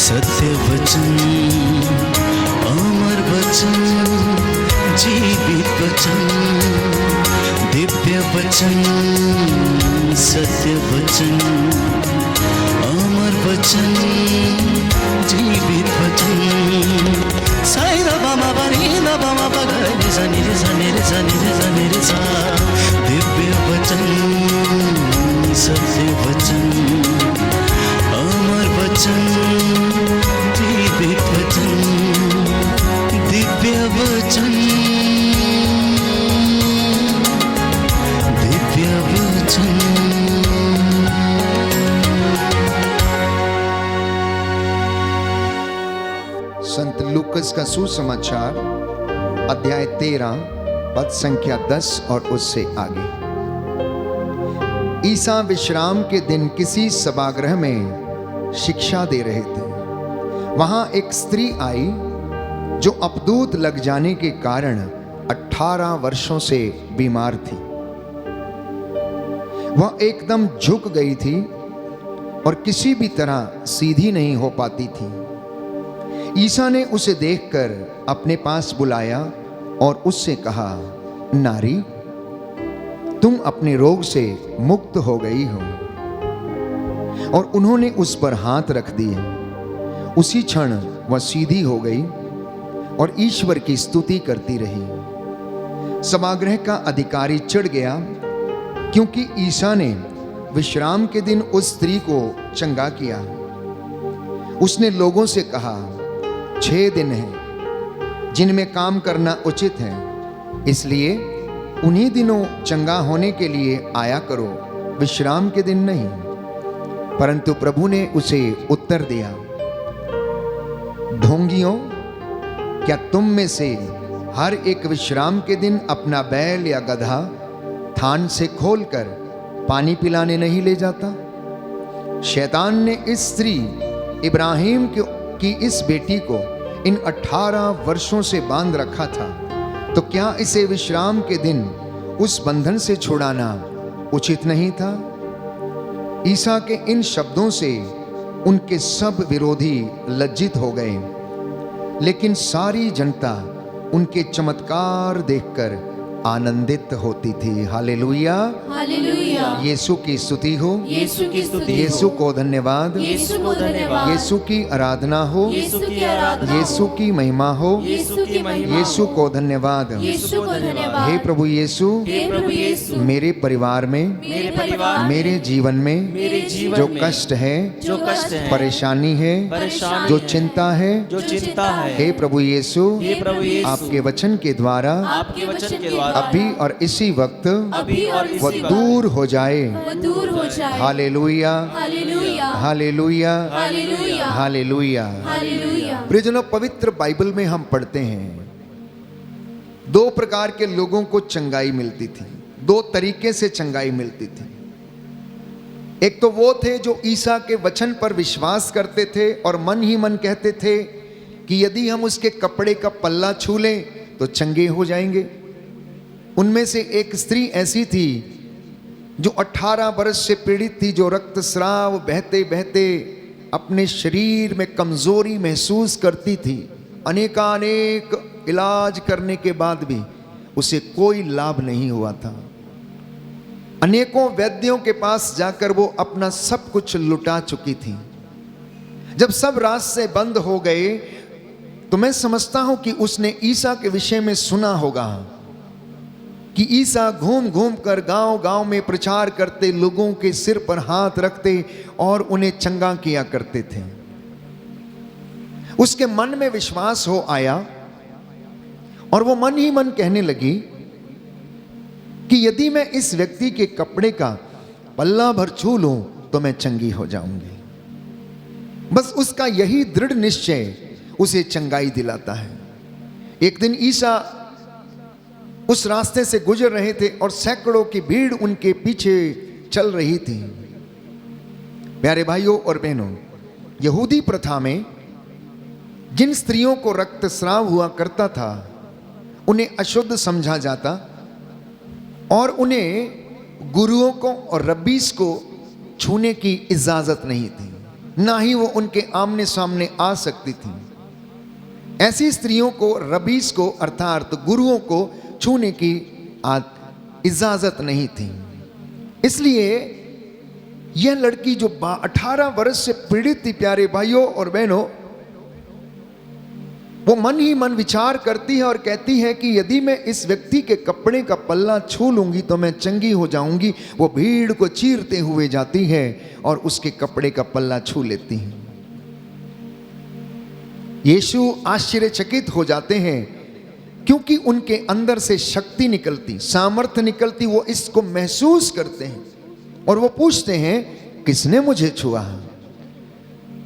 सत्य वचन, अमर वचन, जीवित वचन, दिव्य वचन, सत्य वचन, अमर वचन, जीवित वचन। साई दा बामा बनी दा बामा बगरे सा निरे सा निरे सा निरे सा निरे सा। दिव्य वचन, सत्य वचन, अमर वचन, जीवित वचन, दिव्य वचन, दिव्य वचन। संत लूकस का सुसमाचार अध्याय 13 पद संख्या 10 और उससे आगे। ईसा विश्राम के दिन किसी सभागृह में शिक्षा दे रहे थे। वहां एक स्त्री आई जो अपदूत लग जाने के कारण 18 वर्षों से बीमार थी। वह एकदम झुक गई थी और किसी भी तरह सीधी नहीं हो पाती थी। ईसा ने उसे देखकर अपने पास बुलाया और उससे कहा, नारी, तुम अपने रोग से मुक्त हो गई हो। और उन्होंने उस पर हाथ रख दिए। उसी क्षण वह सीधी हो गई और ईश्वर की स्तुति करती रही। सभागृह का अधिकारी चिढ़ गया क्योंकि ईसा ने विश्राम के दिन उस स्त्री को चंगा किया। उसने लोगों से कहा, 6 दिन हैं जिनमें काम करना उचित है, इसलिए उन्हीं दिनों चंगा होने के लिए आया करो, विश्राम के दिन नहीं। परंतु प्रभु ने उसे उत्तर दिया, ढोंगियों, क्या तुम में से हर एक विश्राम के दिन अपना बैल या गधा थान से खोलकर पानी पिलाने नहीं ले जाता? शैतान ने इस स्त्री इब्राहिम की इस बेटी को इन 18 वर्षों से बांध रखा था, तो क्या इसे विश्राम के दिन उस बंधन से छुड़ाना उचित नहीं था? ईसा के इन शब्दों से उनके सब विरोधी लज्जित हो गए, लेकिन सारी जनता उनके चमत्कार देखकर आनंदित होती थी। Hallelujah, hallelujah. यीशु की स्तुति हो, यीशु की स्तुति हो, यीशु को धन्यवाद, यीशु को धन्यवाद, यीशु की आराधना हो, यीशु की आराधना, यीशु की महिमा हो, यीशु की महिमा, यीशु को धन्यवाद। यीशु को धन्यवाद। हे प्रभु यीशु, हे प्रभु यीशु, मेरे परिवार में, मेरे परिवार, मेरे जीवन में मेरे जीवन जो में कष्ट है, जो कष्ट है, परेशानी है, परेशानी जो है, चिंता है, जो चिंता है, हे प्रभु यीशु, हे प्रभु यीशु, आपके वचन के द्वारा आपके वचन के द्वारा अभी और इसी वक्त अभी और वह इसी दूर हो जाए। वक्त दूर हो जाए। हालेलुया, हालेलुया, हालेलुया, हालेलुया, हालेलुया। हालेलुया। प्रियजनों, पवित्र बाइबल में हम पढ़ते हैं 2 प्रकार के लोगों को चंगाई मिलती थी, 2 तरीके से चंगाई मिलती थी। एक तो वो थे जो ईसा के वचन पर विश्वास करते थे और मन ही मन कहते थे कि यदि हम उसके कपड़े का पल्ला छू लें तो चंगे हो जाएंगे। उनमें से एक स्त्री ऐसी थी जो 18 वर्ष से पीड़ित थी, जो रक्तस्राव बहते बहते अपने शरीर में कमजोरी महसूस करती थी। अनेकानेक इलाज करने के बाद भी उसे कोई लाभ नहीं हुआ था। अनेकों वैद्यों के पास जाकर वो अपना सब कुछ लुटा चुकी थी। जब सब रास्ते बंद हो गए तो मैं समझता हूं कि उसने ईसा के विषय में सुना होगा कि ईसा घूम घूम कर गांव गांव में प्रचार करते, लोगों के सिर पर हाथ रखते और उन्हें चंगा किया करते थे। उसके मन में विश्वास हो आया और वो मन ही मन कहने लगी कि यदि मैं इस व्यक्ति के कपड़े का पल्ला भर छू लूं तो मैं चंगी हो जाऊंगी। बस उसका यही दृढ़ निश्चय उसे चंगाई दिलाता है। एक दिन ईसा उस रास्ते से गुजर रहे थे और सैकड़ों की भीड़ उनके पीछे चल रही थी। प्यारे भाइयों और बहनों, यहूदी प्रथा में जिन स्त्रियों को रक्तस्राव हुआ करता था उन्हें अशुद्ध समझा जाता और उन्हें गुरुओं को और रब्बीस को छूने की इजाजत नहीं थी। ना ही वो उनके आमने सामने आ सकती थी। ऐसी स्त्रियों को रबीस को अर्थात गुरुओं को छूने की इजाजत नहीं थी। इसलिए यह लड़की जो 18 वर्ष से पीड़ित थी, प्यारे भाइयों और बहनों, वो मन ही मन विचार करती है और कहती है कि यदि मैं इस व्यक्ति के कपड़े का पल्ला छू लूंगी तो मैं चंगी हो जाऊंगी। वो भीड़ को चीरते हुए जाती है और उसके कपड़े का पल्ला छू लेती है। यीशु आश्चर्यचकित हो जाते हैं क्योंकि उनके अंदर से शक्ति निकलती, सामर्थ्य निकलती, वो इसको महसूस करते हैं और वो पूछते हैं किसने मुझे छुआ?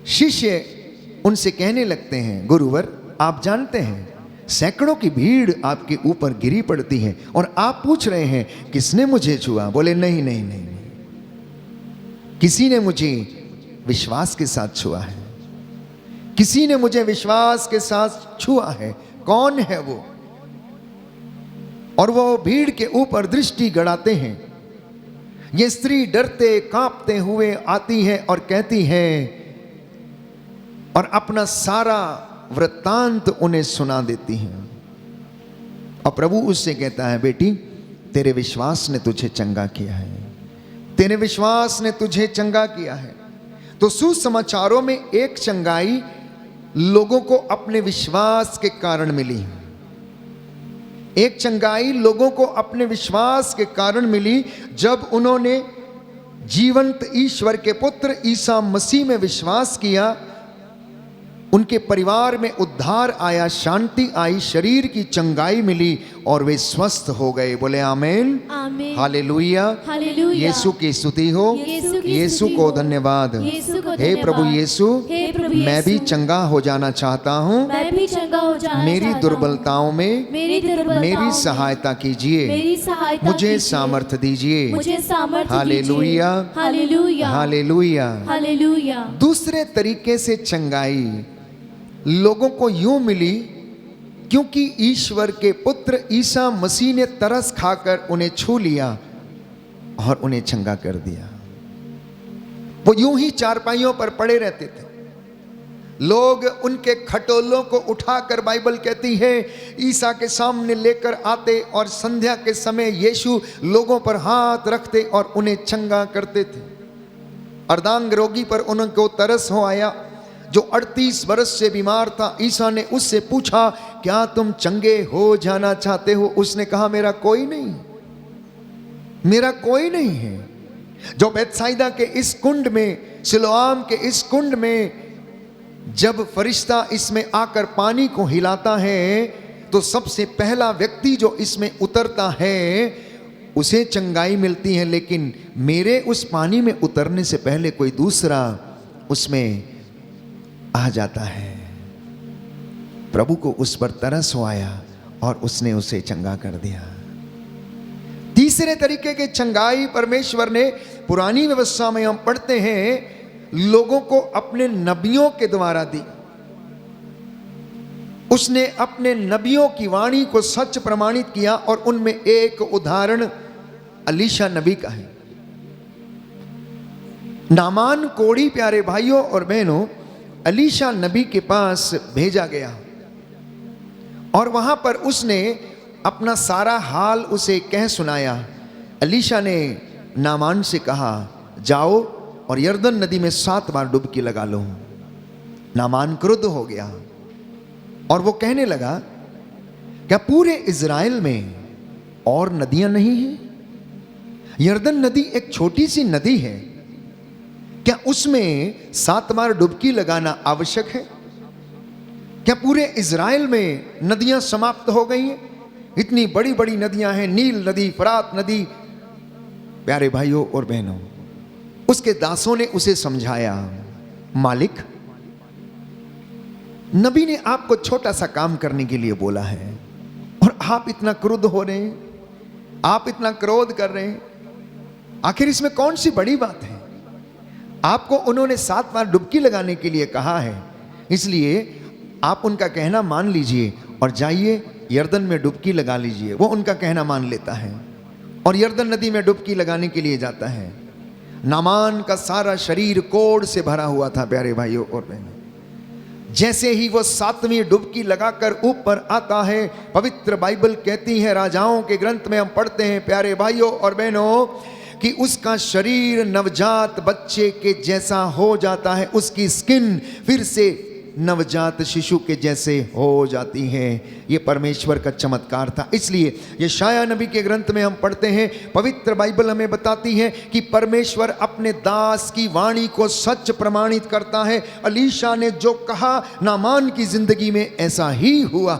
शिष्य उनसे कहने लगते हैं, गुरुवर आप जानते हैं सैकड़ों की भीड़ आपके ऊपर गिरी पड़ती है और आप पूछ रहे हैं किसने मुझे छुआ? बोले नहीं नहीं नहीं, नहीं। किसी ने मुझे विश्वास के साथ छुआ है, किसी ने मुझे विश्वास के साथ छुआ है। कौन है वो? और वो भीड़ के ऊपर दृष्टि गड़ाते हैं। ये स्त्री डरते कांपते हुए आती है और कहती है और अपना सारा वृत्तांत उन्हें सुना देती है। और प्रभु उससे कहता है, बेटी तेरे विश्वास ने तुझे चंगा किया है, तेरे विश्वास ने तुझे चंगा किया है। तो सुसमाचारों में एक चंगाई लोगों को अपने विश्वास के कारण मिली। एक चंगाई लोगों को अपने विश्वास के कारण मिली जब उन्होंने जीवंत ईश्वर के पुत्र ईसा मसीह में विश्वास किया। उनके परिवार में उद्धार आया, शांति आई, शरीर की चंगाई मिली और वे स्वस्थ हो गए। बोले आमीन, आमीन, हालेलुया, हालेलुया। यीशु की स्तुति हो, यीशु को धन्यवाद। यीशु को हे धन्यवाद। प्रभु यीशु, हे प्रभु मैं भी यीशु, चंगा हो जाना चाहता हूँ। मैं भी चंगा हो जाना मेरी चाहता हूँ। दुर्बलताओं में मेरी सहायता कीजिए, मेरी सहायता मुझे कीजिए। सामर्थ्य दीजिए। मुझे सामर्थ्य हालेलुया, दीजिए। हालेलुया, हालेलुया। हालेलुया। दूसरे तरीके से चंगाई लोगों को यूं मिली क्योंकि ईश्वर के पुत्र ईसा मसीह ने तरस खाकर उन्हें छू लिया और उन्हें चंगा कर दिया। वो यूं ही चारपाइयों पर पड़े रहते थे, लोग उनके खटोलों को उठाकर, बाइबल कहती है, ईसा के सामने लेकर आते और संध्या के समय यीशु लोगों पर हाथ रखते और उन्हें चंगा करते थे। अर्धांग रोगी पर उनको तरस हो आया जो 38 वर्ष से बीमार था। ईसा ने उससे पूछा, क्या तुम चंगे हो जाना चाहते हो? उसने कहा, मेरा कोई नहीं, मेरा कोई नहीं है। जो बैतसाइदा के इस कुंड में, सिलोआम के इस कुंड में, जब फरिश्ता इसमें आकर पानी को हिलाता है तो सबसे पहला व्यक्ति जो इसमें उतरता है उसे चंगाई मिलती है, लेकिन मेरे उस पानी में उतरने से पहले कोई दूसरा उसमें आ जाता है। प्रभु को उस पर तरस हो आया और उसने उसे चंगा कर दिया। तीसरे तरीके के चंगाई परमेश्वर ने पुरानी व्यवस्था में हम पढ़ते हैं लोगों को अपने नबियों के द्वारा दी। उसने अपने नबियों की वाणी को सच प्रमाणित किया और उनमें एक उदाहरण अलीशा नबी का है। नामान कोढ़ी, प्यारे भाइयों और बहनों, अलीशा नबी के पास भेजा गया और वहां पर उसने अपना सारा हाल उसे कह सुनाया। अलीशा ने नामान से कहा, जाओ और यरदन नदी में 7 बार डुबकी लगा लो। नामान क्रुद्ध हो गया और वो कहने लगा, क्या पूरे इज़राइल में और नदियां नहीं हैं? यरदन नदी एक छोटी सी नदी है, क्या उसमें 7 बार डुबकी लगाना आवश्यक है? क्या पूरे इज़राइल में नदियां समाप्त हो गई हैं? इतनी बड़ी बड़ी नदियां हैं, नील नदी, फरात नदी। प्यारे भाइयों और बहनों, उसके दासों ने उसे समझाया, मालिक, नबी ने आपको छोटा सा काम करने के लिए बोला है और आप इतना क्रुद्ध हो रहे हैं, आप इतना क्रोध कर रहे हैं। आखिर इसमें कौन सी बड़ी बात है? आपको उन्होंने 7 बार डुबकी लगाने के लिए कहा है, इसलिए आप उनका कहना मान लीजिए और जाइए यरदन में डुबकी लगा लीजिए। वो उनका कहना मान लेता है और यरदन नदी में डुबकी लगाने के लिए जाता है। नामान का सारा शरीर कोढ़ से भरा हुआ था प्यारे भाइयों और बहनों। जैसे ही वो 7वीं डुबकी लगाकर ऊपर आता है, पवित्र बाइबल कहती है, राजाओं के ग्रंथ में हम पढ़ते हैं प्यारे भाइयों और बहनों, कि उसका शरीर नवजात बच्चे के जैसा हो जाता है, उसकी स्किन फिर से नवजात शिशु के जैसे हो जाती है। ये परमेश्वर का चमत्कार था। इसलिए यशायाह नबी के ग्रंथ में हम पढ़ते हैं, पवित्र बाइबल हमें बताती है कि परमेश्वर अपने दास की वाणी को सच प्रमाणित करता है। अलीशा ने जो कहा, नामान की जिंदगी में ऐसा ही हुआ।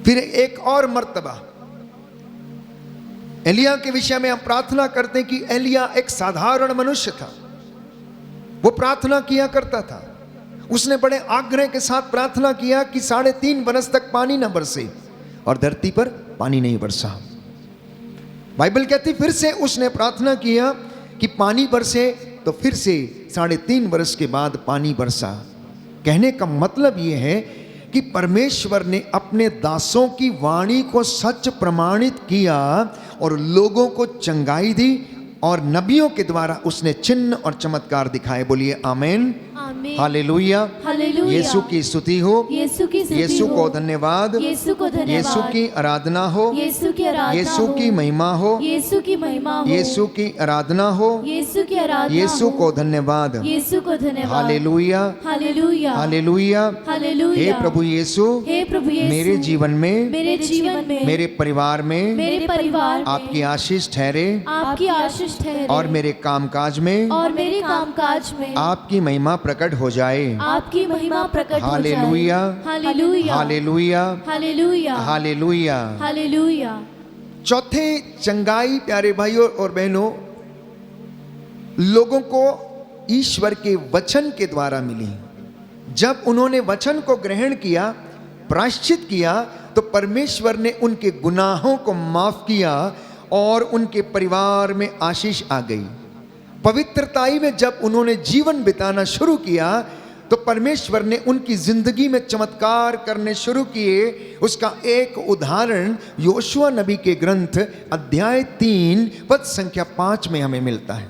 फिर एक और मर्तबा एलिया के विषय में हम प्रार्थना करते हैं कि एलिया एक साधारण मनुष्य था। वो प्रार्थना किया करता था। उसने बड़े आग्रह के साथ प्रार्थना किया कि 3.5 बरस तक पानी न बरसे, और धरती पर पानी नहीं बरसा। बाइबल कहती फिर से उसने प्रार्थना किया कि पानी बरसे, तो फिर से 3.5 बरस के बाद पानी बरसा। कहने का मतलब यह है कि परमेश्वर ने अपने दासों की वाणी को सच प्रमाणित किया और लोगों को चंगाई दी, और नबियों के द्वारा उसने चिन्ह और चमत्कार दिखाए। बोलिए आमीन, आमीन, हालेलुया, हालेलुया। यीशु की स्तुति हो, यीशु की स्तुति यीशु हो, को धन्यवाद, यीशु को धन्यवाद, यीशु की आराधना हो, यीशु की आराधना यीशु हो, की महिमा हो, यीशु की महिमा हो, यीशु की आराधना हो, यीशु की आराधना यीशु हो, को धन्यवाद, यीशु को धन्यवाद, हालेलुया, हालेलुया, हालेलुया। हालेलुया। हे प्रभु यीशु, हे प्रभु यीशु, मेरे जीवन में, मेरे जीवन में, मेरे परिवार में मेरे परिवार में आपकी आशीष ठहरे, आपकी आशीष ठहरे, और मेरे कामकाज में और मेरे कामकाज में आपकी महिमा प्रकट हो जाए। आपकी महिमा प्रकट हो जाए। हालेलुया, हालेलुया, हालेलुया, हालेलुया, हालेलुया। हालेलुया। चौथे चंगाई प्यारे भाइयों और बहनों, लोगों को ईश्वर के वचन के द्वारा मिली। जब उन्होंने वचन को ग्रहण किया, प्रायश्चित किया, तो परमेश्वर ने उनके गुनाहों को माफ किया और उनके परिवार में आशीष आ गई। पवित्रताई में जब उन्होंने जीवन बिताना शुरू किया, तो परमेश्वर ने उनकी जिंदगी में चमत्कार करने शुरू किए। उसका एक उदाहरण योशुआ नबी के ग्रंथ अध्याय 3 पद संख्या 5 में हमें मिलता है।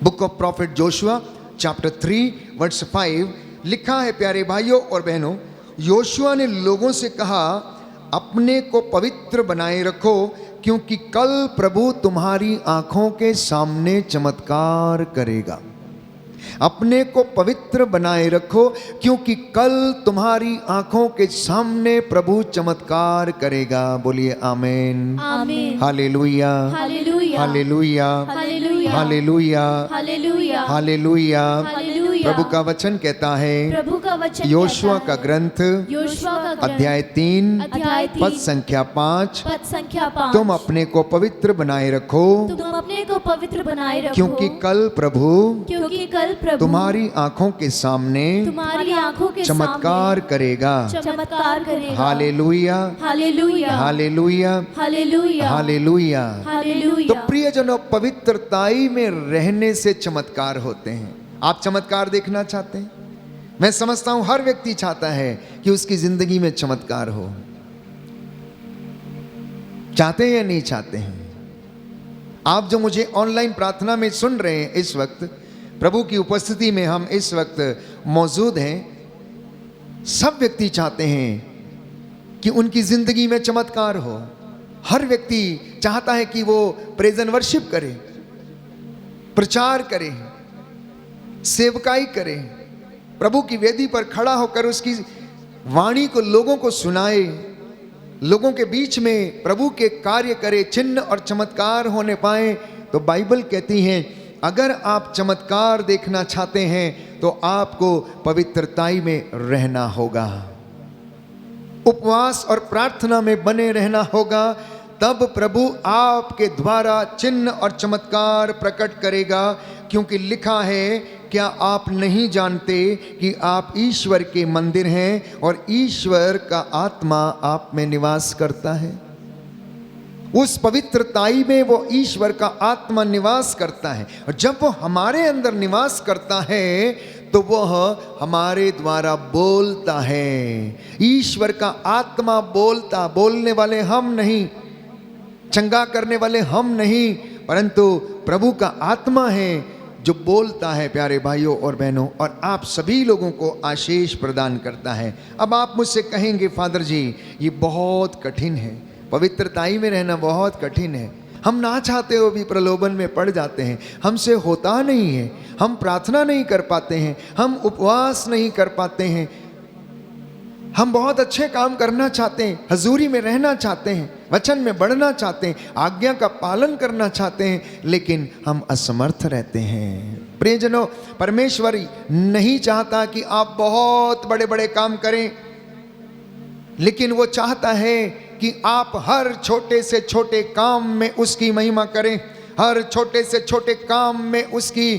Book of prophet Joshua chapter 3 verse 5 लिखा है प्यारे भाइयों और बहनों, योशुआ ने लोगों से कहा, अपने को पवित्र बनाए रखो, क्योंकि कल प्रभु तुम्हारी आंखों के सामने चमत्कार करेगा। अपने को पवित्र बनाए रखो, क्योंकि कल तुम्हारी आंखों के सामने प्रभु चमत्कार करेगा। बोलिए आमीन, आमीन, हालेलुया, हालेलुया, हालेलुया, हालेलुया, हालेलुया, हालेलुया, हालेलुया। हालेलुया। प्रभु का वचन कहता है, प्रभु का वचन योशुआ कहता का है, ग्रंथ योशुआ का ग्रंथ अध्याय 3 अध्याय 3 पद संख्या 5, पद संख्या 5, तुम अपने को पवित्र बनाए रखो, तुम अपने को पवित्र बनाए रखो, क्योंकि कल प्रभु प्रभु तुम्हारी आंखों के सामने तुम्हारी आंखों के चमत्कार करेगा। सामने चमत्कार करेगा। हालेलुया, हालेलुया, हालेलुया, हालेलुया, हालेलुया। हालेलुया। तो प्रियजनों, पवित्रताई में रहने से चमत्कार होते हैं। आप चमत्कार देखना चाहते हैं? मैं समझता हूं हर व्यक्ति चाहता है कि उसकी जिंदगी में चमत्कार हो। चाहते हैं या नहीं चाहते हैं? आप जो मुझे ऑनलाइन प्रार्थना में सुन रहे हैं, इस वक्त प्रभु की उपस्थिति में हम इस वक्त मौजूद हैं, सब व्यक्ति चाहते हैं कि उनकी जिंदगी में चमत्कार हो। हर व्यक्ति चाहता है कि वो प्रेज एंड वर्शिप करे, प्रचार करे, सेवकाई करे, प्रभु की वेदी पर खड़ा होकर उसकी वाणी को लोगों को सुनाए, लोगों के बीच में प्रभु के कार्य करे, चिन्ह और चमत्कार होने पाए। तो बाइबल कहती है, अगर आप चमत्कार देखना चाहते हैं तो आपको पवित्रताई में रहना होगा, उपवास और प्रार्थना में बने रहना होगा। तब प्रभु आपके द्वारा चिन्ह और चमत्कार प्रकट करेगा, क्योंकि लिखा है, क्या आप नहीं जानते कि आप ईश्वर के मंदिर हैं और ईश्वर का आत्मा आप में निवास करता है। उस पवित्रताई में वो ईश्वर का आत्मा निवास करता है, और जब वो हमारे अंदर निवास करता है तो वह हमारे द्वारा बोलता है। ईश्वर का आत्मा बोलता, बोलने वाले हम नहीं। चंगा करने वाले हम नहीं, परंतु प्रभु का आत्मा है जो बोलता है प्यारे भाइयों और बहनों, और आप सभी लोगों को आशीष प्रदान करता है। अब आप मुझसे कहेंगे फादर जी ये बहुत कठिन है, पवित्रताई में रहना बहुत कठिन है, हम ना चाहते हो भी प्रलोभन में पड़ जाते हैं, हमसे होता नहीं है, हम प्रार्थना नहीं कर पाते हैं, हम उपवास नहीं कर पाते हैं, हम बहुत अच्छे काम करना चाहते हैं, हजूरी में रहना चाहते हैं, वचन में बढ़ना चाहते हैं, आज्ञा का पालन करना चाहते हैं, लेकिन हम असमर्थ रहते हैं। प्रियजनों, परमेश्वर नहीं चाहता कि आप बहुत बड़े बड़े काम करें, लेकिन वो चाहता है कि आप हर छोटे से छोटे काम में उसकी महिमा करें, हर छोटे से छोटे काम में उसकी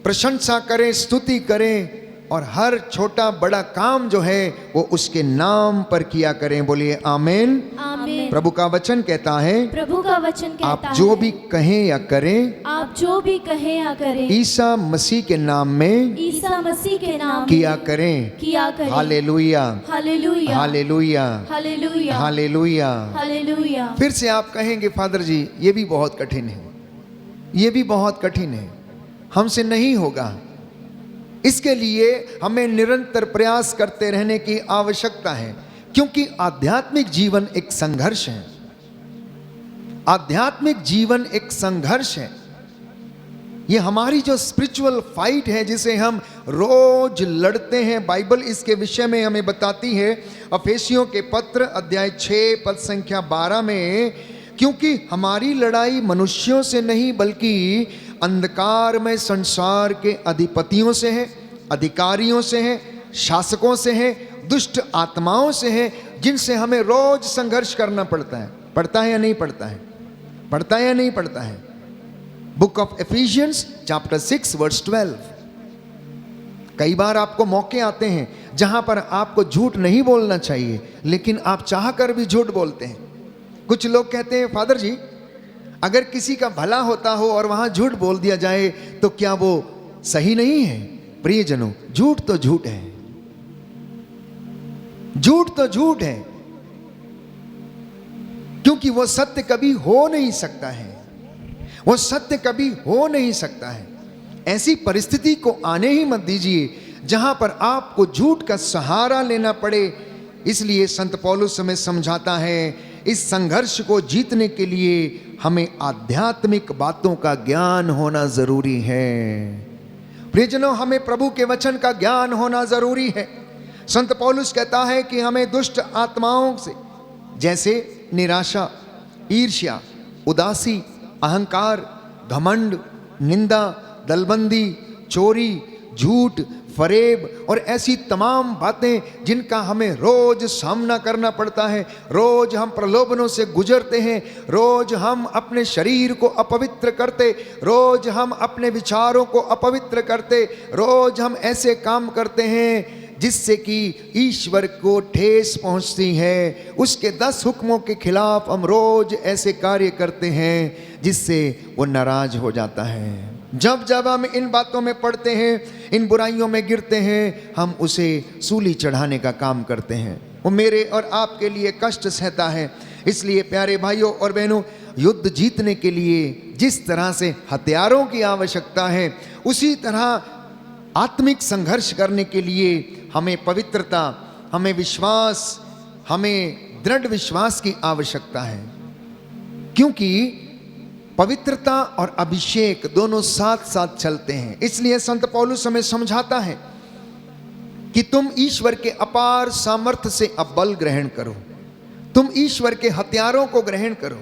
प्रशंसा करें, स्तुति करें, और हर छोटा बड़ा काम जो है वो उसके नाम पर किया करें। बोलिए आमीन। आमीन। प्रभु का वचन कहता है, प्रभु का वचन कहता आप है, जो भी कहें या करें, आप जो भी कहें या करें, ईसा मसीह के नाम में ईसा मसीह के नाम में किया करें। किया करें। हालेलुया, हालेलुया, हालेलुया, हालेलुया, हालेलुया। हालेलुया। फिर से आप कहेंगे फादर जी ये भी बहुत कठिन है, ये भी बहुत कठिन है, हमसे नहीं होगा। इसके लिए हमें निरंतर प्रयास करते रहने की आवश्यकता है, क्योंकि आध्यात्मिक जीवन एक संघर्ष है। आध्यात्मिक जीवन एक संघर्ष है। ये हमारी जो स्पिरिचुअल फाइट है जिसे हम रोज लड़ते हैं, बाइबल इसके विषय में हमें बताती है अफेसियों के पत्र अध्याय 6 पद संख्या 12 में, क्योंकि हमारी लड़ाई मनुष्यों से नहीं बल्कि अंधकार में संसार के अधिपतियों से है, अधिकारियों से है, शासकों से है, दुष्ट आत्माओं से है, जिनसे हमें रोज संघर्ष करना पड़ता है। पड़ता है या नहीं पड़ता है? पड़ता है या नहीं पड़ता है? Book of Ephesians chapter 6 verse 12। कई बार आपको मौके आते हैं जहां पर आपको झूठ नहीं बोलना चाहिए, लेकिन आप चाह कर भी झूठ बोलते हैं। कुछ लोग कहते हैं फादर जी अगर किसी का भला होता हो और वहां झूठ बोल दिया जाए तो क्या वो सही नहीं है? प्रियजनों, झूठ तो झूठ है, झूठ तो झूठ है, क्योंकि वो सत्य कभी हो नहीं सकता है, वो सत्य कभी हो नहीं सकता है। ऐसी परिस्थिति को आने ही मत दीजिए जहां पर आपको झूठ का सहारा लेना पड़े। इसलिए संत पौलुस हमें समझाता है इस संघर्ष को जीतने के लिए हमें आध्यात्मिक बातों का ज्ञान होना जरूरी है। प्रियजनों, हमें प्रभु के वचन का ज्ञान होना जरूरी है। संत पौलुस कहता है कि हमें दुष्ट आत्माओं से, जैसे निराशा, ईर्ष्या, उदासी, अहंकार, घमंड, निंदा, दलबंदी, चोरी, झूठ, फरेब और ऐसी तमाम बातें जिनका हमें रोज सामना करना पड़ता है। रोज हम प्रलोभनों से गुजरते हैं, रोज हम अपने शरीर को अपवित्र करते, रोज हम अपने विचारों को अपवित्र करते, रोज हम ऐसे काम करते हैं जिससे कि ईश्वर को ठेस पहुंचती है। उसके 10 हुक्मों के खिलाफ हम रोज ऐसे कार्य करते हैं जिससे वो नाराज हो जाता है। जब जब हम इन बातों में पड़ते हैं, इन बुराइयों में गिरते हैं, हम उसे सूली चढ़ाने का काम करते हैं। वो मेरे और आपके लिए कष्ट सहता है। इसलिए प्यारे भाइयों और बहनों, युद्ध जीतने के लिए जिस तरह से हथियारों की आवश्यकता है, उसी तरह आत्मिक संघर्ष करने के लिए हमें पवित्रता, हमें विश्वास, हमें दृढ़ विश्वास की आवश्यकता है। क्योंकि पवित्रता और अभिषेक दोनों साथ साथ चलते हैं। इसलिए संत पौलुस हमें समझाता है कि तुम ईश्वर के अपार सामर्थ्य से अब बल ग्रहण करो, तुम ईश्वर के हथियारों को ग्रहण करो।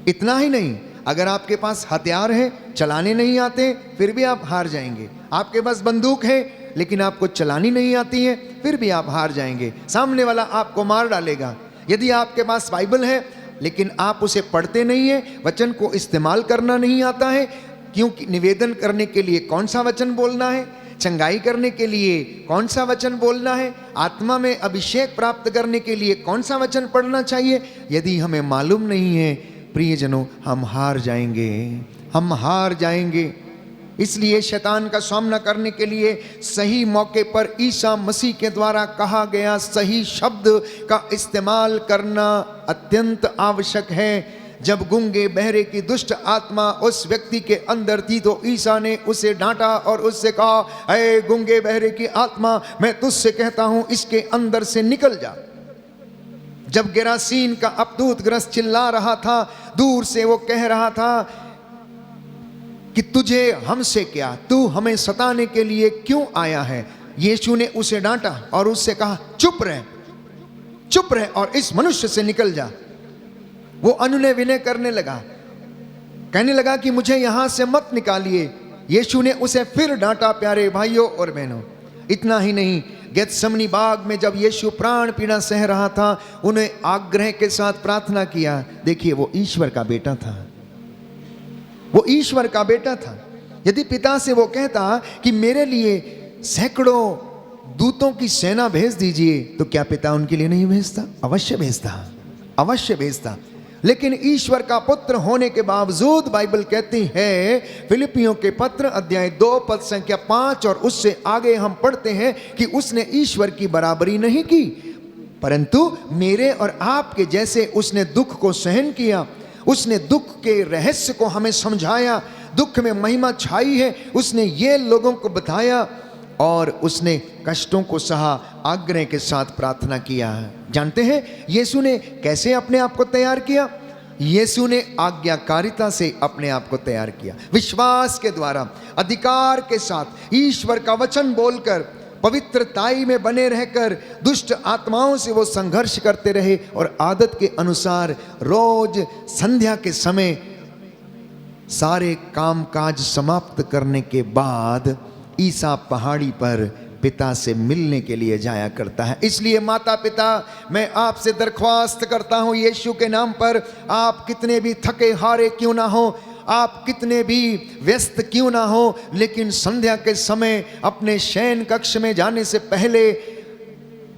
इतना ही नहीं, अगर आपके पास हथियार है, चलाने नहीं आते, फिर भी आप हार जाएंगे। आपके पास बंदूक है लेकिन आपको चलानी नहीं आती है, फिर भी आप हार जाएंगे। सामने वाला आपको मार डालेगा। यदि आपके पास बाइबल है लेकिन आप उसे पढ़ते नहीं है, वचन को इस्तेमाल करना नहीं आता है, क्योंकि निवेदन करने के लिए कौन सा वचन बोलना है, चंगाई करने के लिए कौन सा वचन बोलना है, आत्मा में अभिषेक प्राप्त करने के लिए कौन सा वचन पढ़ना चाहिए, यदि हमें मालूम नहीं है, प्रियजनों, हम हार जाएंगे, हम हार जाएंगे। इसलिए शैतान का सामना करने के लिए सही मौके पर ईसा मसीह के द्वारा कहा गया सही शब्द का इस्तेमाल करना अत्यंत आवश्यक है। जब गूंगे बहरे की दुष्ट आत्मा उस व्यक्ति के अंदर थी तो ईसा ने उसे डांटा और उससे कहा, अरे गूंगे बहरे की आत्मा, मैं तुझसे कहता हूं इसके अंदर से निकल जा। जब गेरासीन का अपदूतग्रस्त चिल्ला रहा था, दूर से वो कह रहा था कि तुझे हमसे क्या, तू हमें सताने के लिए क्यों आया है। यीशु ने उसे डांटा और उससे कहा, चुप रह और इस मनुष्य से निकल जा। वो अनुनय विनय करने लगा, कहने लगा कि मुझे यहां से मत निकालिए। यीशु ने उसे फिर डांटा। प्यारे भाइयों और बहनों, इतना ही नहीं, गेत्समनी बाग में जब यीशु प्राण पीड़ा सह रहा था, उन्हें आग्रह के साथ प्रार्थना किया। देखिए, वो ईश्वर का बेटा था, वो ईश्वर का बेटा था। यदि पिता से वो कहता कि मेरे लिए सैकड़ों दूतों की सेना भेज दीजिए, तो क्या पिता उनके लिए नहीं भेजता? अवश्य भेजता, अवश्य भेजता। लेकिन ईश्वर का पुत्र होने के बावजूद बाइबल कहती है, फिलिपियों के पत्र अध्याय 2 पद संख्या 5 और उससे आगे हम पढ़ते हैं कि उसने ईश्वर की बराबरी नहीं की, परंतु मेरे और आपके जैसे उसने दुख को सहन किया। उसने दुख के रहस्य को हमें समझाया, दुख में महिमा छाई है, उसने ये लोगों को बताया और उसने कष्टों को सहा, आग्रह के साथ प्रार्थना किया। जानते हैं यीशु ने कैसे अपने आप को तैयार किया? यीशु ने आज्ञाकारिता से अपने आप को तैयार किया, विश्वास के द्वारा, अधिकार के साथ, ईश्वर का वचन बोलकर, पवित्रताई में बने रहकर दुष्ट आत्माओं से वो संघर्ष करते रहे और आदत के अनुसार रोज संध्या के समय सारे कामकाज समाप्त करने के बाद ईसा पहाड़ी पर पिता से मिलने के लिए जाया करता है। इसलिए माता पिता, मैं आपसे दरख्वास्त करता हूं यीशु के नाम पर, आप कितने भी थके हारे क्यों ना हो, आप कितने भी व्यस्त क्यों ना हो, लेकिन संध्या के समय अपने शयन कक्ष में जाने से पहले,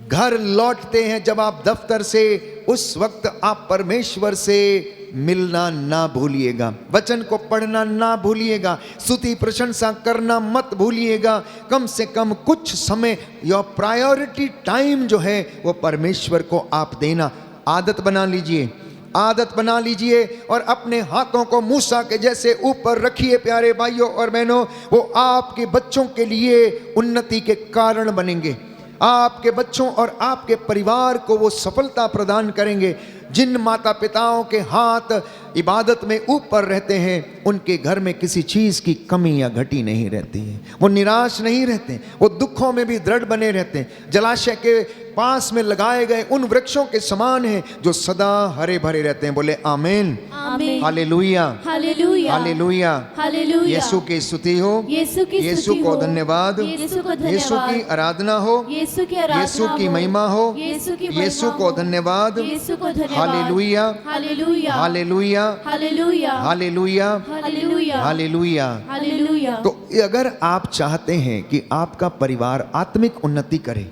घर लौटते हैं जब आप दफ्तर से, उस वक्त आप परमेश्वर से मिलना ना भूलिएगा, वचन को पढ़ना ना भूलिएगा, स्तुति प्रशंसा करना मत भूलिएगा। कम से कम कुछ समय, योर प्रायोरिटी टाइम जो है वो परमेश्वर को आप देना आदत बना लीजिए, आदत बना लीजिए और अपने हाथों को मूसा के जैसे ऊपर रखिए। प्यारे भाइयों और बहनों, वो आपके बच्चों के लिए उन्नति के कारण बनेंगे, आपके बच्चों और आपके परिवार को वो सफलता प्रदान करेंगे। जिन माता पिताओं के हाथ इबादत में ऊपर रहते हैं, उनके घर में किसी चीज़ की कमी या घटी नहीं रहती है, वो निराश नहीं रहते, वो दुखों में भी दृढ़ बने रहते हैं। जलाशय के पास में लगाए गए उन वृक्षों के समान हैं जो सदा हरे भरे रहते हैं। बोले आमीन, आमीन, हालेलुया, हालेलुया, हालेलुया, हालेलुया। यीशु की स्तुति हो, यीशु को धन्यवाद, यीशु की आराधना हो, यीशु की आराधना, यीशु की महिमा हो, यीशु को धन्यवाद, हालेलुया, हालेलुया, हालेलुया, हालेलुया, हालेलुया, हालेलुया, हालेलुया। हालेलुया। तो अगर आप चाहते हैं कि आपका परिवार आत्मिक उन्नति करे,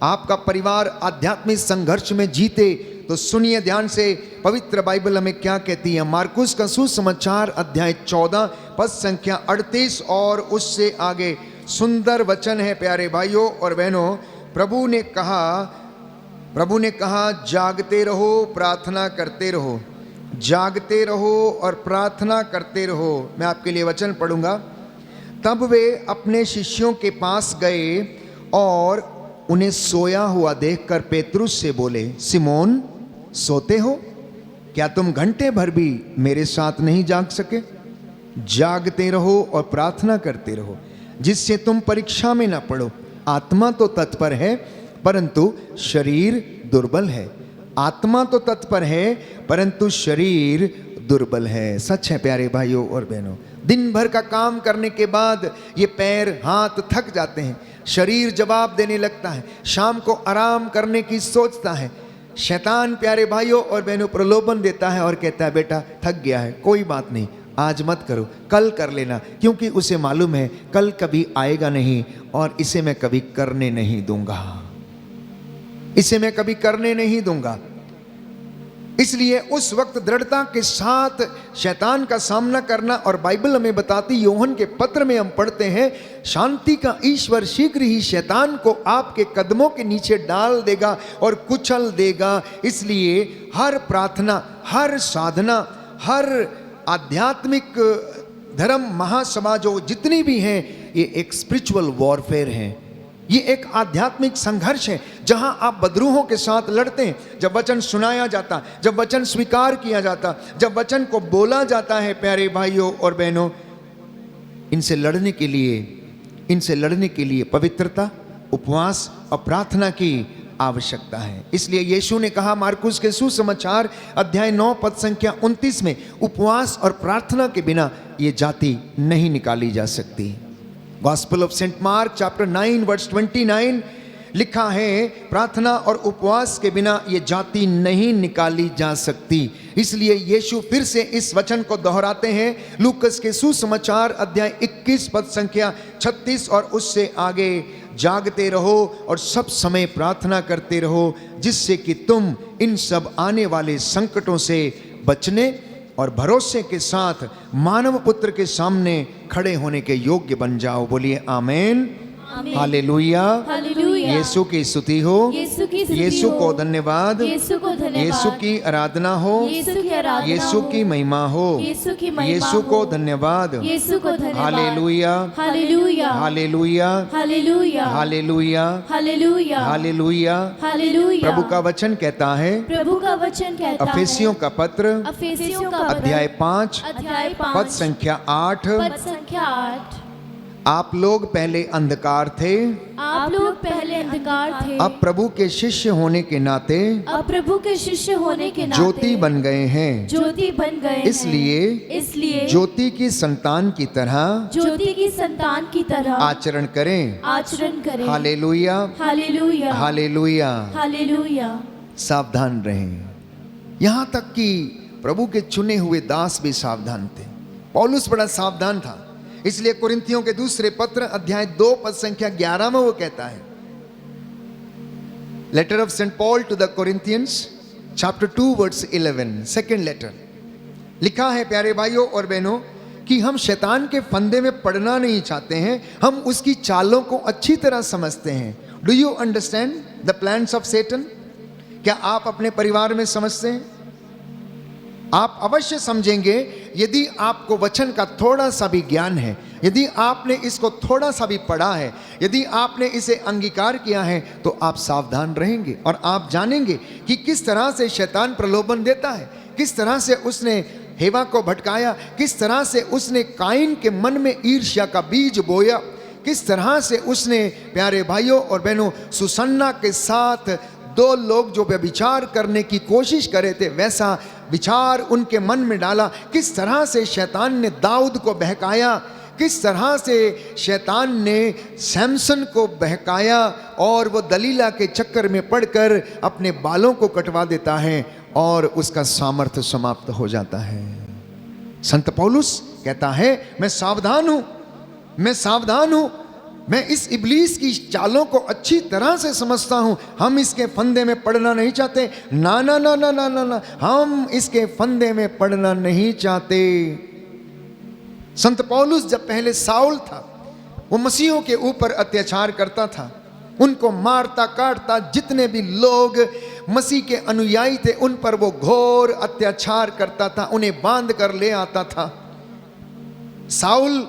आपका परिवार आध्यात्मिक संघर्ष में जीते, तो सुनिए ध्यान से, पवित्र बाइबल हमें क्या कहती है। मार्कुस का सुसमाचार अध्याय 14 पद संख्या 38 और उससे आगे सुंदर वचन है। प्यारे भाइयों और बहनों, प्रभु ने कहा जागते रहो, प्रार्थना करते रहो, जागते रहो और प्रार्थना करते रहो। मैं आपके लिए वचन पढ़ूंगा। तब वे अपने शिष्यों के पास गए और उन्हें सोया हुआ देखकर पेतरुस से बोले, सिमोन, सोते हो? क्या तुम घंटे भर भी मेरे साथ नहीं जाग सके? जागते रहो और प्रार्थना करते रहो, जिससे तुम परीक्षा में ना पड़ो। आत्मा तो तत्पर है परंतु शरीर दुर्बल है, आत्मा तो तत्पर है परंतु शरीर दुर्बल है। सच है प्यारे भाइयों और बहनों, दिन भर का काम करने के बाद ये पैर हाथ थक जाते हैं, शरीर जवाब देने लगता है, शाम को आराम करने की सोचता है। शैतान प्यारे भाइयों और बहनों प्रलोभन देता है और कहता है, बेटा थक गया है, कोई बात नहीं, आज मत करो, कल कर लेना, क्योंकि उसे मालूम है कल कभी आएगा नहीं और इसे मैं कभी करने नहीं दूंगा, इसे मैं कभी करने नहीं दूंगा। इसलिए उस वक्त दृढ़ता के साथ शैतान का सामना करना। और बाइबल हमें बताती, यूहन्ना के पत्र में हम पढ़ते हैं, शांति का ईश्वर शीघ्र ही शैतान को आपके कदमों के नीचे डाल देगा और कुचल देगा। इसलिए हर प्रार्थना, हर साधना, हर आध्यात्मिक धर्म महासभा जो जितनी भी हैं, ये एक स्पिरिचुअल वॉरफेयर है, ये एक आध्यात्मिक संघर्ष है जहां आप बदरूहों के साथ लड़ते हैं। जब वचन सुनाया जाता, जब वचन स्वीकार किया जाता, जब वचन को बोला जाता है, प्यारे भाइयों और बहनों, इनसे लड़ने के लिए पवित्रता, उपवास और प्रार्थना की आवश्यकता है। इसलिए यीशु ने कहा मार्कुस के सुसमाचार अध्याय 9 पद संख्या 29 में, उपवास और प्रार्थना के बिना ये जाति नहीं निकाली जा सकती। Gospel of Saint Mark chapter 9 verse 29 लिखा है, प्रार्थना और उपवास के बिना ये जाति नहीं निकाली जा सकती। इसलिए यीशु फिर से इस वचन को दोहराते हैं, लूकस के सुसमाचार अध्याय 21 पद संख्या 36, और उससे आगे, जागते रहो और सब समय प्रार्थना करते रहो, जिससे कि तुम इन सब आने वाले संकटों से बचने और भरोसे के साथ मानव पुत्र के सामने खड़े होने के योग्य बन जाओ। बोलिए आमेन, हालेलुया, हालेलुया। यीशु की स्तुति हो, यीशु की स्तुति यीशु हो, को धन्यवाद, यीशु को धन्यवाद, यीशु की आराधना हो, यीशु की आराधना यीशु हो, की महिमा हो, यीशु की महिमा यीशु हो, को धन्यवाद, यीशु को धन्यवाद, हालेलुया, हालेलुया, हालेलुया, हालेलुया, हालेलुया, हालेलुया, हालेलुया। हालेलुया। प्रभु का वचन कहता है, प्रभु का वचन कहता है, अफेसियों का पत्र अफेसियों का अध्याय 5 अध्याय 5 पद संख्या 8, पद संख्या 8, आप लोग पहले अंधकार थे, आप लोग पहले अंधकार थे, अब प्रभु के शिष्य होने के नाते अब प्रभु के शिष्य होने के नाते ज्योति बन गए हैं। ज्योति बन गए हैं। इसलिए ज्योति की संतान की तरह ज्योति की संतान की तरह आचरण करें। करें। हालेलुया, हालेलुया, हालेलुया। हालेलुया। सावधान रहें। यहाँ तक कि प्रभु के चुने हुए दास भी सावधान थे। पौलुस बड़ा सावधान था, इसलिए कुरिन्थियों के दूसरे पत्र अध्याय 2 पद संख्या 11 में वो कहता है, letter of Saint Paul to the Corinthians chapter 2 verse 11, second letter, लिखा है प्यारे भाइयों और बहनों कि हम शैतान के फंदे में पड़ना नहीं चाहते हैं, हम उसकी चालों को अच्छी तरह समझते हैं। Do you understand the plans of Satan? क्या आप अपने परिवार में समझते हैं? आप अवश्य समझेंगे यदि आपको वचन का थोड़ा सा भी ज्ञान है, यदि आपने इसको थोड़ा सा भी पढ़ा है, यदि आपने इसे अंगीकार किया है, तो आप सावधान रहेंगे और आप जानेंगे कि किस तरह से शैतान प्रलोभन देता है, किस तरह से उसने हेवा को भटकाया, किस तरह से उसने काइन के मन में ईर्ष्या का बीज बोया, किस तरह से उसने प्यारे भाइयों और बहनों सुसन्ना के साथ 2 लोग जो व्यभिचार करने की कोशिश करे थे वैसा विचार उनके मन में डाला, किस तरह से शैतान ने दाऊद को बहकाया, किस तरह से शैतान ने सैमसन को बहकाया और वो दलीला के चक्कर में पड़कर अपने बालों को कटवा देता है और उसका सामर्थ्य समाप्त हो जाता है। संत पौलुस कहता है मैं सावधान हूं, मैं सावधान हूं, मैं इस इब्लीस की चालों को अच्छी तरह से समझता हूं, हम इसके फंदे में पड़ना नहीं चाहते। ना ना ना ना ना ना ना, हम इसके फंदे में पड़ना नहीं चाहते। संत पौलुस जब पहले साउल था, वो मसीहों के ऊपर अत्याचार करता था, उनको मारता काटता, जितने भी लोग मसीह के अनुयायी थे उन पर वो घोर अत्याचार करता था, उन्हें बांध कर ले आता था। साउल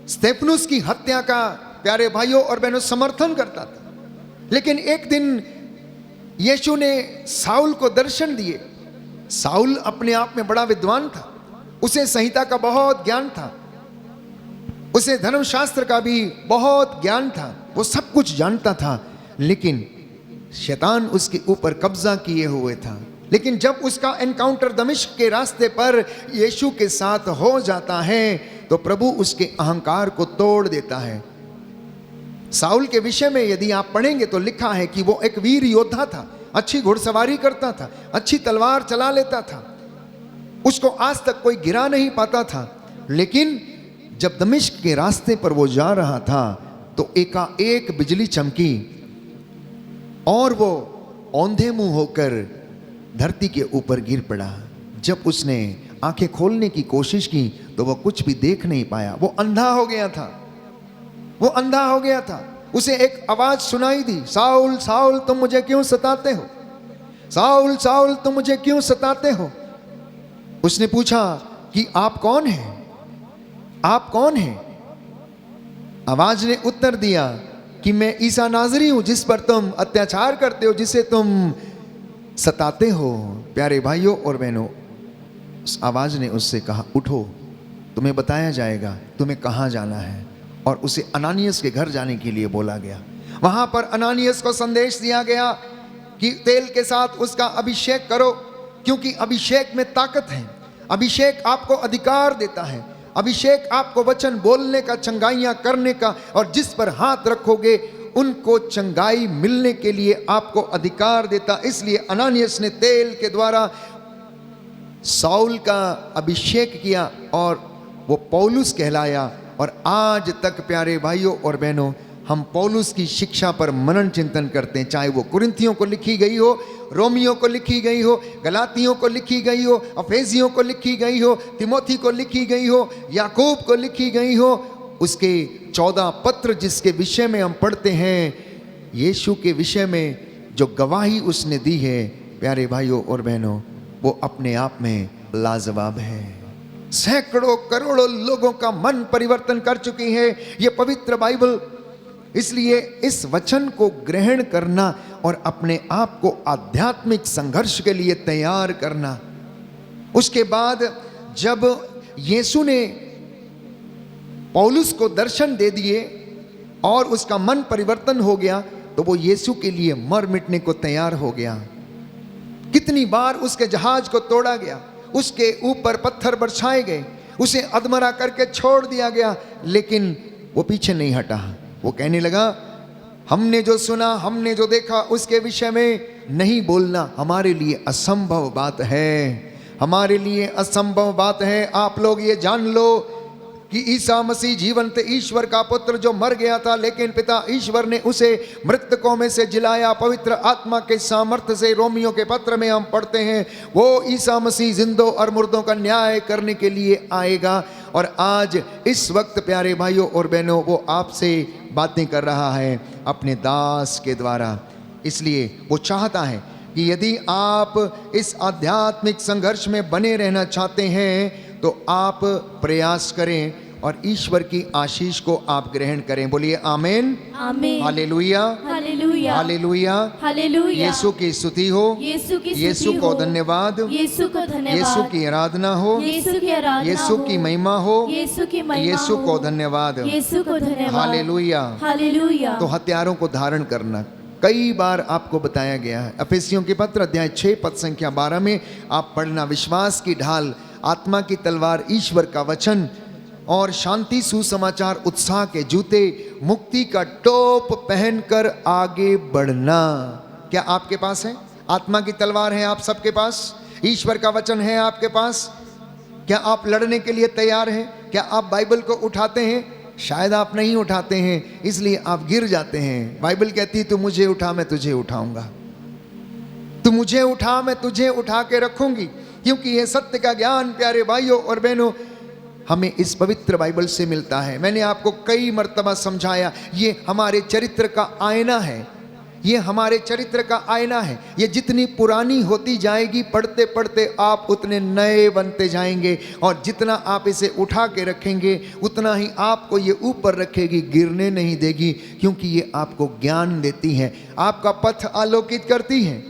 स्तेफनुस की हत्या का प्यारे भाइयों और बहनों समर्थन करता था, लेकिन एक दिन यीशु ने साउल को दर्शन दिए। साउल अपने आप में बड़ा विद्वान था, उसे संहिता का बहुत ज्ञान था, उसे धर्मशास्त्र का भी बहुत ज्ञान था, वो सब कुछ जानता था, लेकिन शैतान उसके ऊपर कब्जा किए हुए था। लेकिन जब उसका एनकाउंटर दमिश्क के रास्ते पर यीशु के साथ हो जाता है तो प्रभु उसके अहंकार को तोड़ देता है। साउल के विषय में यदि आप पढ़ेंगे तो लिखा है कि वो एक वीर योद्धा था, अच्छी घुड़सवारी करता था, अच्छी तलवार चला लेता था, उसको आज तक कोई गिरा नहीं पाता था। लेकिन जब दमिश्क के रास्ते पर वो जा रहा था तो एकाएक बिजली चमकी और वो औंधे मुंह होकर धरती के ऊपर गिर पड़ा। जब उसने आंखें खोलने की कोशिश की तो वह कुछ भी देख नहीं पाया, वो अंधा हो गया था, वो अंधा हो गया था। उसे एक आवाज सुनाई दी, साउल साउल तुम मुझे क्यों सताते हो, साउल साउल तुम मुझे क्यों सताते हो। उसने पूछा कि आप कौन हैं? आप कौन हैं? आवाज ने उत्तर दिया कि मैं ईसा नाजरी हूं, जिस पर तुम अत्याचार करते हो, जिसे तुम सताते हो। प्यारे भाइयों और बहनों, उस आवाज ने उससे कहा, उठो, तुम्हें बताया जाएगा तुम्हें कहाँ जाना है। और उसे अनानियस के घर जाने के लिए बोला गया। वहां पर अनानियस को संदेश दिया गया कि तेल के साथ उसका अभिषेक करो, क्योंकि अभिषेक में ताकत है। अभिषेक आपको अधिकार देता है। अभिषेक आपको वचन बोलने का, चंगाइयां करने का, और जिस पर हाथ रखोगे उनको चंगाई मिलने के लिए आपको अधिकार देता। इसलिए अनानियस ने तेल के द्वारा साउल का अभिषेक किया और वो पौलुस कहलाया। और आज तक प्यारे भाइयों और बहनों, हम पौलुस की शिक्षा पर मनन चिंतन करते हैं, चाहे वो कुरिन्थियों को लिखी गई हो, रोमियों को लिखी गई हो, गलातियों को लिखी गई हो, अफेसियों को लिखी गई हो, तिमोथी को लिखी गई हो, याकूब को लिखी गई हो। उसके 14 पत्र जिसके विषय में हम पढ़ते हैं, यीशु के विषय में जो गवाही उसने दी है, प्यारे भाइयों और बहनों, वो अपने आप में लाजवाब है। सैकड़ों करोड़ों लोगों का मन परिवर्तन कर चुकी है ये पवित्र बाइबल। इसलिए इस वचन को ग्रहण करना और अपने आप को आध्यात्मिक संघर्ष के लिए तैयार करना। उसके बाद जब यीशु ने पौलुस को दर्शन दे दिए और उसका मन परिवर्तन हो गया, तो वो यीशु के लिए मर मिटने को तैयार हो गया। कितनी बार उसके जहाज को तोड़ा गया, उसके ऊपर पत्थर बरसाए गए, उसे अधमरा करके छोड़ दिया गया, लेकिन वो पीछे नहीं हटा। वो कहने लगा, हमने जो सुना, हमने जो देखा, उसके विषय में नहीं बोलना हमारे लिए असंभव बात है। हमारे लिए असंभव बात है। आप लोग ये जान लो कि ईसा मसीह जीवंत ईश्वर का पुत्र जो मर गया था, लेकिन पिता ईश्वर ने उसे मृतकों में से जिलाया पवित्र आत्मा के सामर्थ्य से। रोमियो के पत्र में हम पढ़ते हैं, वो ईसा मसीह जिंदों और मुर्दों का न्याय करने के लिए आएगा। और आज इस वक्त प्यारे भाइयों और बहनों, वो आपसे बातें कर रहा है अपने दास के द्वारा। इसलिए वो चाहता है कि यदि आप इस आध्यात्मिक संघर्ष में बने रहना चाहते हैं तो आप प्रयास करें और ईश्वर की आशीष को आप ग्रहण करें। बोलिए आमीन, आमीन, हालेलुया, हालेलुया, हालेलुया, हालेलुया। यीशु की स्तुति हो, यीशु की स्तुति यीशु को हो, धन्यवाद, यीशु को धन्यवाद, यीशु की आराधना हो, यीशु की आराधना यीशु हो, की महिमा हो, यीशु की महिमा यीशु हो, को धन्यवाद, यीशु को धन्यवाद, हालेलुया। हालेलुया। तो हथियारों को धारण करना कई बार आपको बताया गया है। अफेसियों के पत्र अध्याय 6 पद संख्या 12 में आप पढ़ना, विश्वास की ढाल, आत्मा की तलवार, ईश्वर का वचन और शांति, सुसमाचार, उत्साह के जूते, मुक्ति का टोप पहनकर आगे बढ़ना। क्या आपके पास है? आत्मा की तलवार है आप सबके पास, ईश्वर का वचन है आपके पास। क्या आप लड़ने के लिए तैयार हैं? क्या आप बाइबल को उठाते हैं? शायद आप नहीं उठाते हैं, इसलिए आप गिर जाते हैं। बाइबल कहती है, तू मुझे उठा मैं तुझे उठाऊंगा, तू मुझे उठा मैं तुझे उठा के रखूंगी। क्योंकि ये सत्य का ज्ञान प्यारे भाइयों और बहनों हमें इस पवित्र बाइबल से मिलता है। मैंने आपको कई मर्तबा समझाया, ये हमारे चरित्र का आईना है, ये हमारे चरित्र का आईना है। ये जितनी पुरानी होती जाएगी, पढ़ते पढ़ते आप उतने नए बनते जाएंगे, और जितना आप इसे उठा के रखेंगे उतना ही आपको ये ऊपर रखेगी, गिरने नहीं देगी, क्योंकि ये आपको ज्ञान देती है, आपका पथ आलोकित करती है।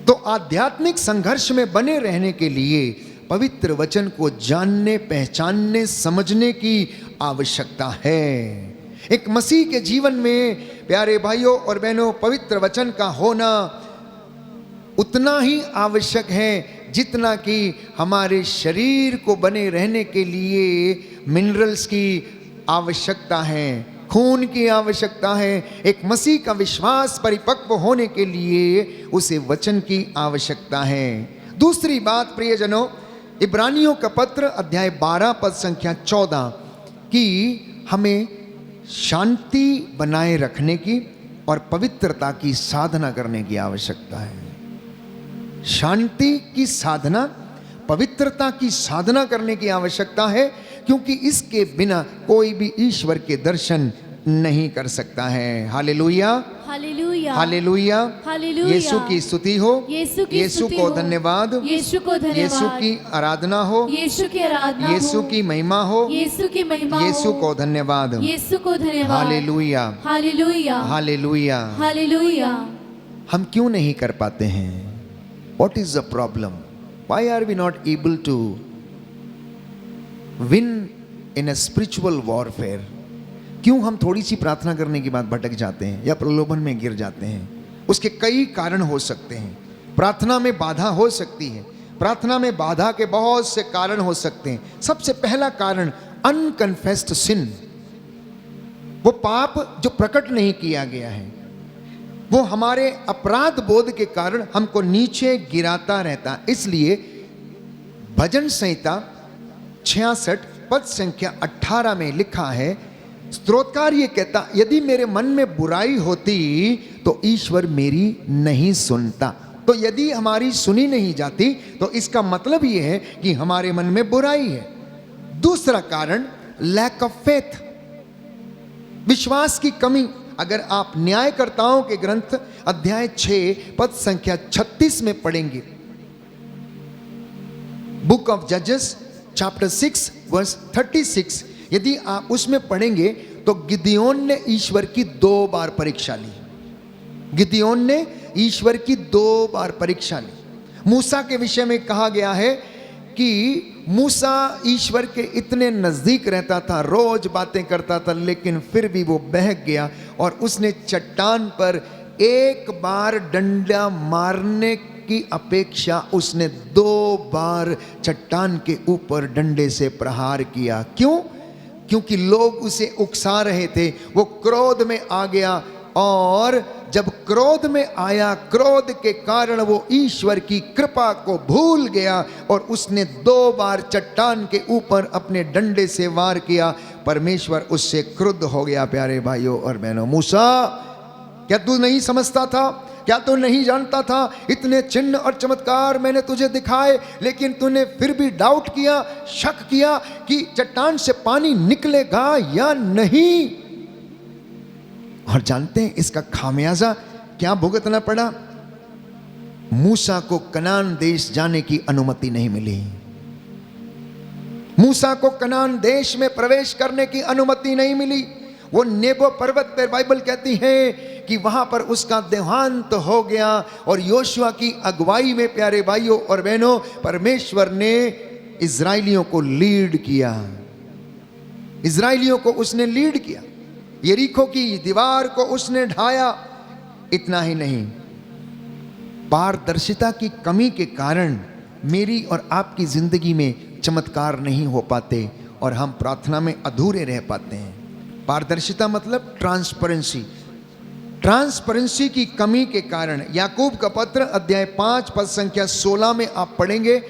तो आध्यात्मिक संघर्ष में बने रहने के लिए पवित्र वचन को जानने, पहचानने, समझने की आवश्यकता है। एक मसीह के जीवन में प्यारे भाइयों और बहनों, पवित्र वचन का होना उतना ही आवश्यक है जितना कि हमारे शरीर को बने रहने के लिए मिनरल्स की आवश्यकता है, खून की आवश्यकता है। एक मसीह का विश्वास परिपक्व होने के लिए उसे वचन की आवश्यकता है। दूसरी बात प्रियजनों, इब्रानियों का पत्र अध्याय 12 पद संख्या 14 कि हमें शांति बनाए रखने की और पवित्रता की साधना करने की आवश्यकता है। शांति की साधना, पवित्रता की साधना करने की आवश्यकता है, क्योंकि इसके बिना कोई भी ईश्वर के दर्शन नहीं कर सकता है। हालेलुया, हालेलुया हालेलुया। हालेलुया। यीशु की स्तुति हो, यीशु की यीशु स्तुति को हो। धन्यवाद, यीशु को धन्यवाद। यीशु की आराधना हो, यीशु की आराधना यीशु हो। की महिमा हो, यीशु की महिमा यीशु हो। को धन्यवाद। यीशु को धन्यवाद। हालेलुया हालेलुया हालेलुया। हालेलुया। हम क्यों नहीं कर पाते हैं? What is the problem? Why are we not able to win in a spiritual warfare? क्यों हम थोड़ी सी प्रार्थना करने के बाद भटक जाते हैं या प्रलोभन में गिर जाते हैं? उसके कई कारण हो सकते हैं। प्रार्थना में बाधा हो सकती है। प्रार्थना में बाधा के बहुत से कारण हो सकते हैं। सबसे पहला कारण अनकन्फेस्ड सिन, वो पाप जो प्रकट नहीं किया गया है, वो हमारे अपराध बोध के कारण हमको नीचे गिराता रहता। इसलिए भजन संहिता 66 पद संख्या 18 में लिखा है, स्तोत्रकार ये कहता, यदि मेरे मन में बुराई होती तो ईश्वर मेरी नहीं सुनता। तो यदि हमारी सुनी नहीं जाती तो इसका मतलब ये है कि हमारे मन में बुराई है। दूसरा कारण लैक ऑफ फेथ, विश्वास की कमी। अगर आप न्यायकर्ताओं के ग्रंथ अध्याय 6 पद संख्या 36 में पढ़ेंगे, बुक ऑफ जजेस चैप्टर 6 वर्स 36, यदि आप उसमें पढ़ेंगे तो गिदियोन ने ईश्वर की 2 बार परीक्षा ली। गिदियोन ने ईश्वर की 2 बार परीक्षा ली। मूसा के विषय में कहा गया है कि मूसा ईश्वर के इतने नजदीक रहता था, रोज बातें करता था, लेकिन फिर भी वो बहक गया और उसने चट्टान पर एक बार डंडा मारने की अपेक्षा उसने 2 बार चट्टान के ऊपर डंडे से प्रहार किया। क्यों? क्योंकि लोग उसे उकसा रहे थे। वो क्रोध में आ गया और जब क्रोध में आया, क्रोध के कारण वो ईश्वर की कृपा को भूल गया और उसने 2 बार चट्टान के ऊपर अपने डंडे से वार किया। परमेश्वर उससे क्रुद्ध हो गया। प्यारे भाइयों और बहनों, मूसा क्या तू नहीं समझता था? क्या तू नहीं जानता था? इतने चिन्ह और चमत्कार मैंने तुझे दिखाए, लेकिन तूने फिर भी डाउट किया, शक किया कि चट्टान से पानी निकलेगा या नहीं। और जानते हैं इसका खामियाजा क्या भुगतना पड़ा? मूसा को कनान देश जाने की अनुमति नहीं मिली। मूसा को कनान देश में प्रवेश करने की अनुमति नहीं मिली। वो नेबो पर्वत पर बाइबल कहती है कि वहां पर उसका देहांत हो गया और योशुआ की अगुवाई में, प्यारे भाइयों और बहनों, परमेश्वर ने इजराइलियों को लीड किया। इजराइलियों को उसने लीड किया। यरीको की दीवार को उसने ढाया। इतना ही नहीं, पारदर्शिता की कमी के कारण मेरी और आपकी जिंदगी में चमत्कार नहीं हो पाते और हम प्रार्थना में अधूरे रह पाते हैं। पारदर्शिता मतलब ट्रांसपेरेंसी। ट्रांसपेरेंसी की कमी के कारण याकूब का पत्र अध्याय 5 पद संख्या 16 में आप पढ़ेंगे,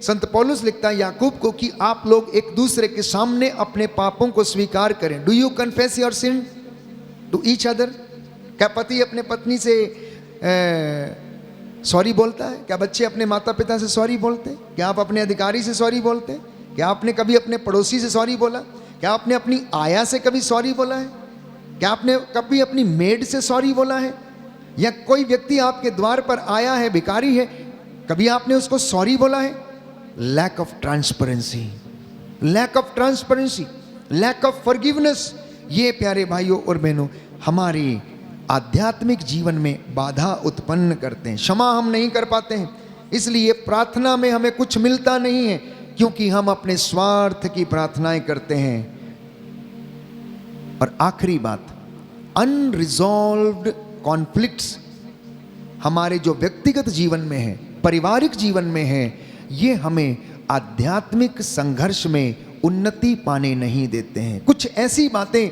संत पौलुस लिखता है याकूब को कि आप लोग एक दूसरे के सामने अपने पापों को स्वीकार करें। Do you confess your sin to each other? क्या पति अपने पत्नी से सॉरी बोलता है? क्या बच्चे अपने माता पिता से सॉरी बोलते हैं? क्या आप अपने अधिकारी से सॉरी बोलते हैं? क्या आपने कभी अपने पड़ोसी से सॉरी बोला? क्या आपने अपनी आया से कभी सॉरी बोला है? क्या आपने कभी अपनी मेड से सॉरी बोला है? या कोई व्यक्ति आपके द्वार पर आया है, भिखारी है, कभी आपने उसको सॉरी बोला है? Lack of transparency, lack of transparency, lack of forgiveness, ये प्यारे भाइयों और बहनों हमारी आध्यात्मिक जीवन में बाधा उत्पन्न करते हैं। क्षमा हम नहीं कर पाते हैं, इसलिए प्रार्थना में हमें कुछ मिलता नहीं है, क्योंकि हम अपने स्वार्थ की प्रार्थनाएं करते हैं। और आखिरी बात, अनरिजॉल्व्ड कॉन्फ्लिक्ट्स हमारे जो व्यक्तिगत जीवन में है, पारिवारिक जीवन में है, ये हमें आध्यात्मिक संघर्ष में उन्नति पाने नहीं देते हैं। कुछ ऐसी बातें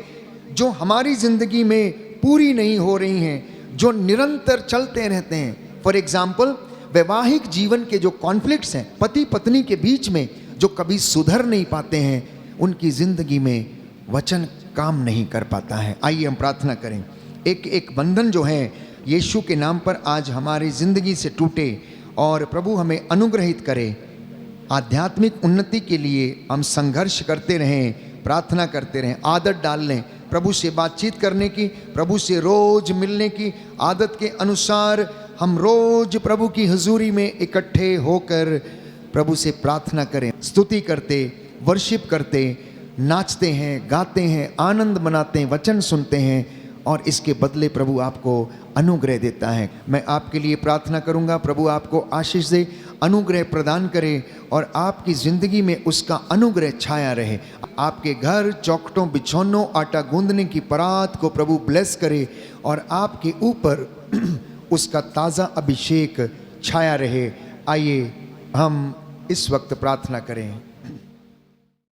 जो हमारी जिंदगी में पूरी नहीं हो रही हैं, जो निरंतर चलते रहते हैं। फॉर एग्जाम्पल, वैवाहिक जीवन के जो कॉन्फ्लिक्ट्स हैं पति पत्नी के बीच में, जो कभी सुधर नहीं पाते हैं, उनकी जिंदगी में वचन काम नहीं कर पाता है। आइए हम प्रार्थना करें। एक एक बंधन जो है यीशु के नाम पर आज हमारी जिंदगी से टूटे और प्रभु हमें अनुग्रहित करे। आध्यात्मिक उन्नति के लिए हम संघर्ष करते रहें, प्रार्थना करते रहें, आदत डाल लें, प्रभु से बातचीत करने की, प्रभु से रोज मिलने की आदत के अनुसार हम रोज प्रभु की हजूरी में इकट्ठे होकर प्रभु से प्रार्थना करें, स्तुति करते, वर्शिप करते, नाचते हैं, गाते हैं, आनंद मनाते हैं, वचन सुनते हैं और इसके बदले प्रभु आपको अनुग्रह देता है। मैं आपके लिए प्रार्थना करूंगा, प्रभु आपको आशीष दे, अनुग्रह प्रदान करे और आपकी ज़िंदगी में उसका अनुग्रह छाया रहे। आपके घर, चौखटों, बिछौनों, आटा गूंदने की परात को प्रभु ब्लेस करे और आपके ऊपर उसका ताज़ा अभिषेक छाया रहे। आइए हम इस वक्त प्रार्थना करें।